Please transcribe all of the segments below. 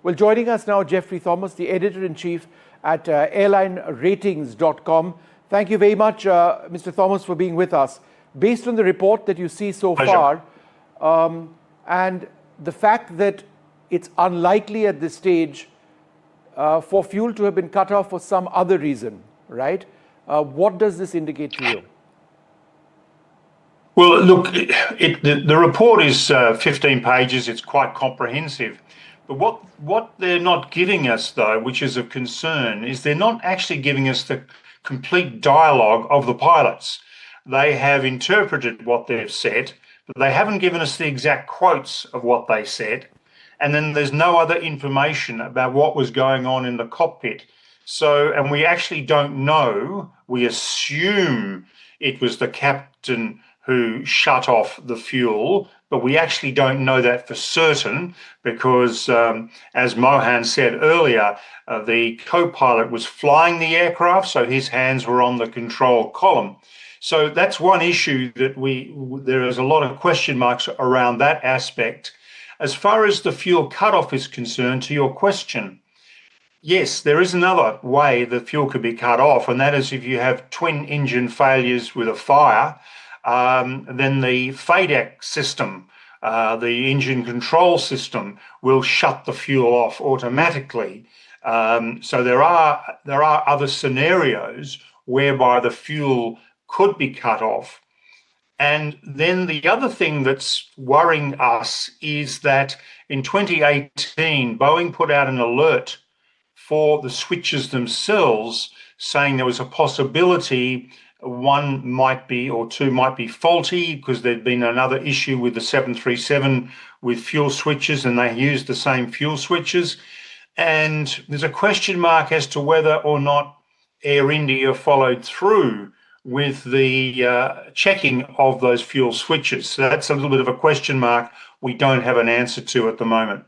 Well, joining us now, Geoffrey Thomas, the editor-in-chief at airlineratings.com. Thank you very much, Mr. Thomas, for being with us. Based on the report that you see so far, and the fact that it's unlikely at this stage for fuel to have been cut off for some other reason, right? What does this indicate to you? Well, look, the report is 15 pages. It's quite comprehensive. But what they're not giving us, though, which is of concern, is they're not actually giving us the complete dialogue of the pilots. They have interpreted what they've said, but they haven't given us the exact quotes of what they said. And then there's no other information about what was going on in the cockpit. So, and we actually don't know. We assume it was the captain who shut off the fuel, but we actually don't know that for certain because, as Mohan said earlier, the co-pilot was flying the aircraft, so his hands were on the control column. So that's one issue that there is a lot of question marks around that aspect. As far as the fuel cutoff is concerned, to your question, yes, there is another way the fuel could be cut off, and that is if you have twin engine failures with a fire. Then the FADEC system, the engine control system, will shut the fuel off automatically. So there are other scenarios whereby the fuel could be cut off. And then the other thing that's worrying us is that in 2018, Boeing put out an alert for the switches themselves, saying there was a possibility one might be or two might be faulty because there'd been another issue with the 737 with fuel switches and they used the same fuel switches. And there's a question mark as to whether or not Air India followed through with the checking of those fuel switches. So that's a little bit of a question mark we don't have an answer to at the moment.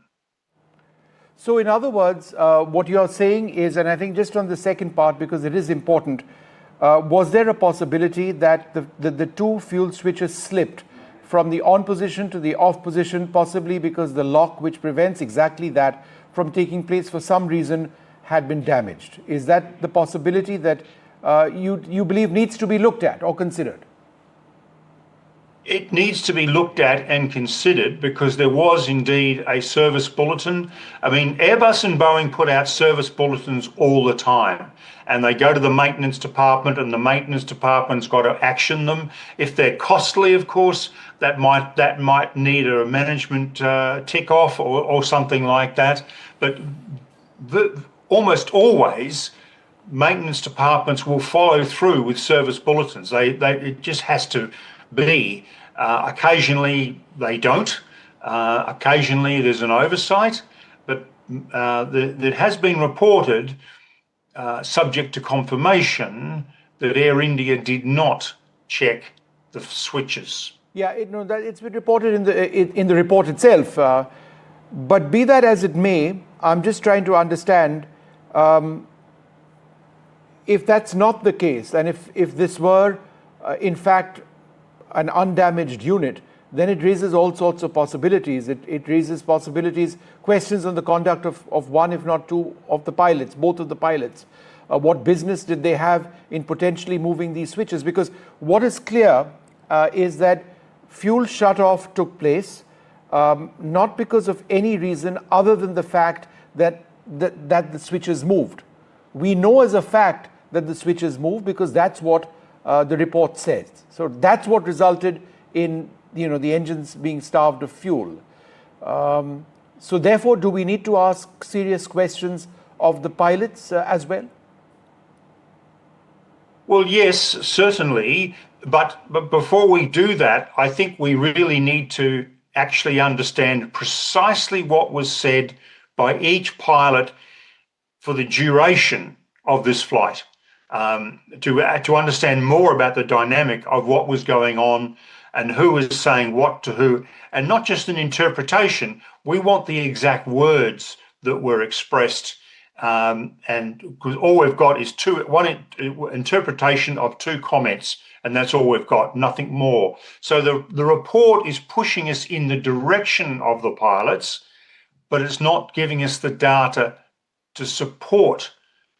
So in other words, what you're saying is, and I think just on the second part, because it is important, was there a possibility that the two fuel switches slipped from the on position to the off position, possibly because the lock which prevents exactly that from taking place for some reason had been damaged? Is that the possibility that you believe needs to be looked at or considered? It needs to be looked at and considered because there was indeed a service bulletin. I mean, Airbus and Boeing put out service bulletins all the time, and they go to the maintenance department, and the maintenance department's got to action them. If they're costly, of course, that might need a management tick off or something like that. But almost always, maintenance departments will follow through with service bulletins. It just has to be. Occasionally they don't. Occasionally there's an oversight, but it has been reported, subject to confirmation, that Air India did not check the switches. Yeah, it's been reported in the report itself. But be that as it may, I'm just trying to understand if that's not the case, and if this were in fact an undamaged unit, then it raises all sorts of possibilities. It raises questions on the conduct of one, if not two, of the pilots, both of the pilots. What business did they have in potentially moving these switches? Because what is clear is that fuel shutoff took place not because of any reason other than the fact that the switches moved. We know as a fact that the switches moved because that's what the report says. So that's what resulted in the engines being starved of fuel. So therefore, do we need to ask serious questions of the pilots as well? Well, yes, certainly. But before we do that, I think we really need to actually understand precisely what was said by each pilot for the duration of this flight. To understand more about the dynamic of what was going on and who was saying what to who, and not just an interpretation. We want the exact words that were expressed, and because all we've got is one interpretation of two comments, and that's all we've got, nothing more. So the report is pushing us in the direction of the pilots, but it's not giving us the data to support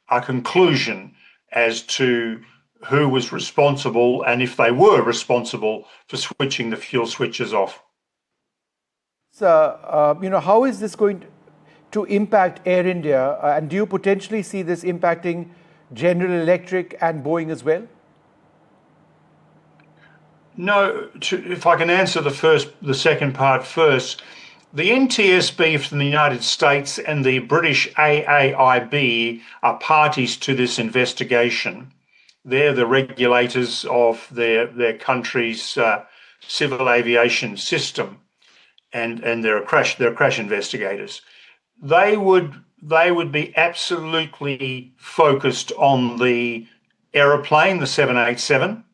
a conclusion as to who was responsible and if they were responsible for switching the fuel switches off. So, how is this going to impact Air India? And do you potentially see this impacting General Electric and Boeing as well? No, if I can answer the second part first, the NTSB from the United States and the British AAIB are parties to this investigation. They're the regulators of their country's civil aviation system, and they're crash investigators. They would be absolutely focused on the aeroplane, the 787.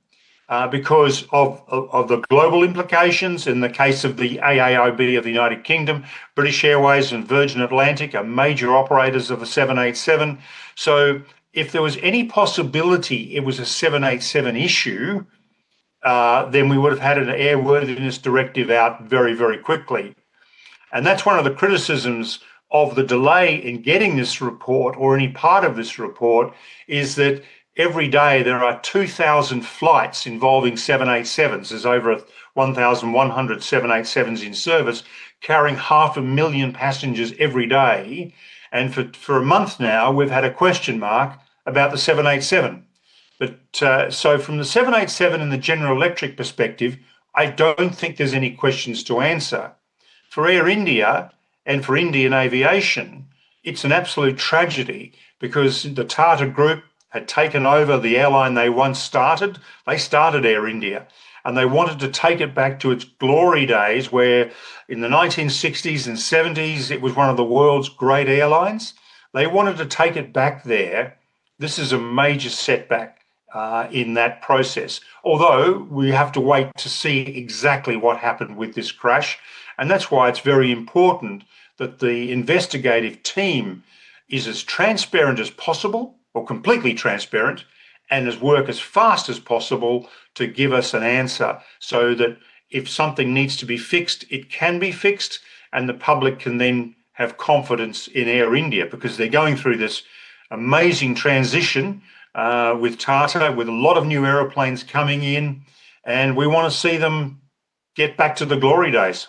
Because of the global implications. In the case of the AAIB of the United Kingdom, British Airways and Virgin Atlantic are major operators of the 787. So if there was any possibility it was a 787 issue, then we would have had an airworthiness directive out very, very quickly. And that's one of the criticisms of the delay in getting this report, or any part of this report, is that every day there are 2,000 flights involving 787s. There's over 1,100 787s in service, carrying 500,000 passengers every day. And for a month now, we've had a question mark about the 787. But so from the 787 and the General Electric perspective, I don't think there's any questions to answer. For Air India and for Indian aviation, it's an absolute tragedy, because the Tata Group had taken over the airline they once started. They started Air India, and they wanted to take it back to its glory days, where in the 1960s and 70s, it was one of the world's great airlines. They wanted to take it back there. This is a major setback in that process, although we have to wait to see exactly what happened with this crash. And that's why it's very important that the investigative team is as transparent as possible, or completely transparent, and work as fast as possible to give us an answer, so that if something needs to be fixed, it can be fixed, and the public can then have confidence in Air India, because they're going through this amazing transition with Tata, with a lot of new aeroplanes coming in, and we want to see them get back to the glory days.